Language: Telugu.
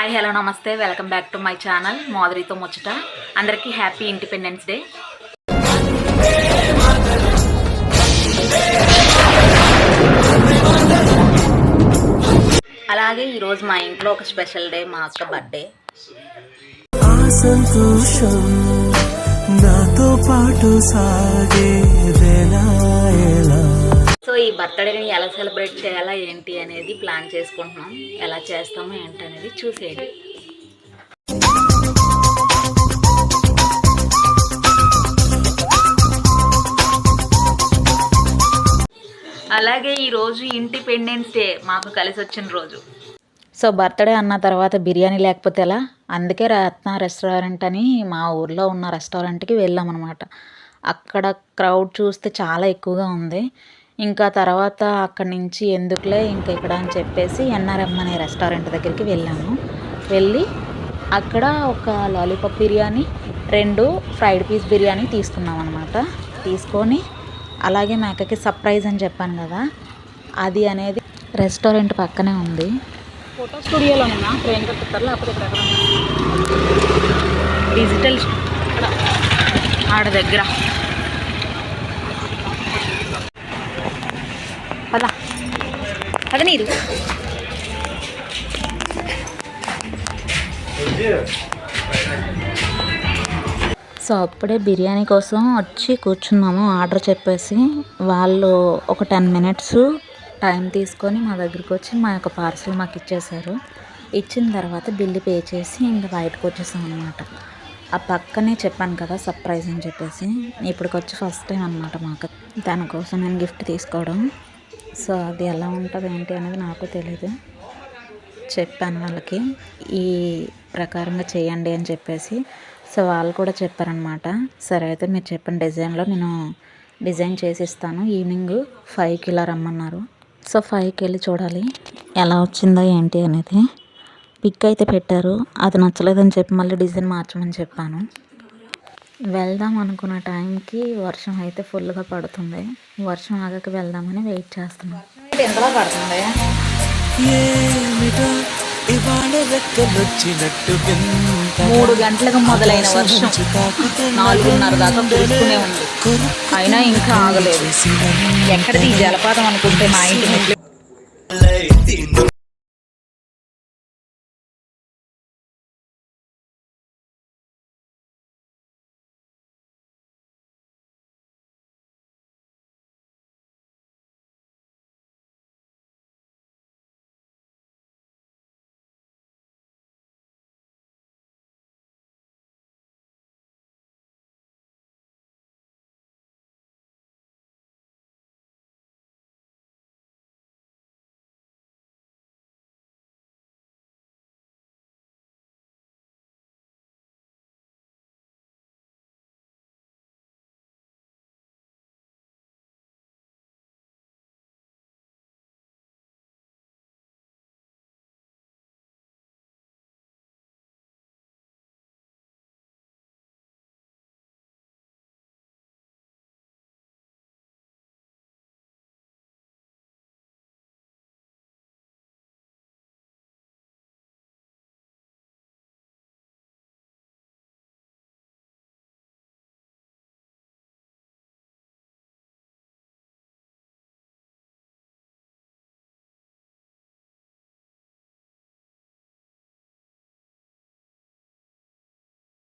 హాయ్ హలో నమస్తే welcome back to my channel మాధురితో ముచ్చట. అందరికీ హ్యాపీ ఇండిపెండెన్స్ డే. అలాగే ఈరోజు మా ఇంట్లో ఒక స్పెషల్ డే, మా అక్క బర్త్డే. సో ఈ బర్త్డేని ఎలా సెలబ్రేట్ చేయాలా ఏంటి అనేది ప్లాన్ చేసుకుంటున్నాం. ఎలా చేస్తామో ఏంటి అనేది చూసేయండి. అలాగే ఈరోజు ఇండిపెండెన్స్ డే మాకు కలిసి వచ్చిన రోజు. సో బర్త్డే అన్న తర్వాత బిర్యానీ లేకపోతే ఎలా, అందుకే రత్న రెస్టారెంట్ అని మా ఊర్లో ఉన్న రెస్టారెంట్కి వెళ్ళామన్నమాట. అక్కడ క్రౌడ్ చూస్తే చాలా ఎక్కువగా ఉంది. ఇంకా తర్వాత అక్కడి నుంచి ఎందుకులే ఇంకా ఇక్కడ అని చెప్పేసి ఎన్ఆర్ఎం అనే రెస్టారెంట్ దగ్గరికి వెళ్ళాము. వెళ్ళి అక్కడ ఒక lollipop biryani, 2 fried piece biryani తీసుకున్నాం అనమాట. తీసుకొని అలాగే మేకకి సర్ప్రైజ్ అని చెప్పాను కదా, అది అనేది రెస్టారెంట్ పక్కనే ఉంది. ఫోటో స్టూడియోలోనేనా ట్రైన్ కట్టుతారు లేకపోతే ఇక్కడ డిజిటల్ ఆడ దగ్గర అదే నీరు. సో అప్పుడే బిర్యానీ కోసం వచ్చి కూర్చున్నాము. ఆర్డర్ చెప్పేసి వాళ్ళు ఒక 10 minutes టైం తీసుకొని మా దగ్గరికి వచ్చి మా యొక్క పార్సల్ మాకు ఇచ్చేసారు. ఇచ్చిన తర్వాత బిల్లు పే చేసి ఇంకా బయటకు వచ్చేసాం అనమాట. ఆ పక్కనే చెప్పాను కదా సర్ప్రైజ్ అని చెప్పేసి, ఇప్పటికి వచ్చి ఫస్ట్ టైం అనమాట మాకు దానికోసం నేను గిఫ్ట్ తీసుకోవడం. సో అది ఎలా ఉంటుంది ఏంటి అనేది నాకు తెలీదు. చెప్పాను వాళ్ళకి ఈ ప్రకారంగా చేయండి అని చెప్పేసి. సో వాళ్ళు కూడా చెప్పారనమాట, సరే అయితే మీరు చెప్పిన డిజైన్లో నేను డిజైన్ చేసి ఇస్తాను, ఈవినింగ్ 5కి ఇలా రమ్మన్నారు. సో 5కి వెళ్ళి చూడాలి ఎలా వచ్చిందో ఏంటి అనేది. పిక్ అయితే పెట్టారు, అది నచ్చలేదని చెప్పి మళ్ళీ డిజైన్ మార్చమని చెప్పాను. వెళ్దాం అనుకున్న టైంకి వర్షం అయితే ఫుల్గా పడుతుంది. వర్షం ఆగక వెళ్దామని వెయిట్ చేస్తున్నాం. ఎంతలా పడుతుంది? 3 గంటలకు మొదలైన వర్షం 4:30 దాకా కురుస్తూనే ఉంది. అయినా ఇంకా ఆగలేదు. ఎక్కడిది ఈ జలపాతం అనుకుంటే మా ఇంటి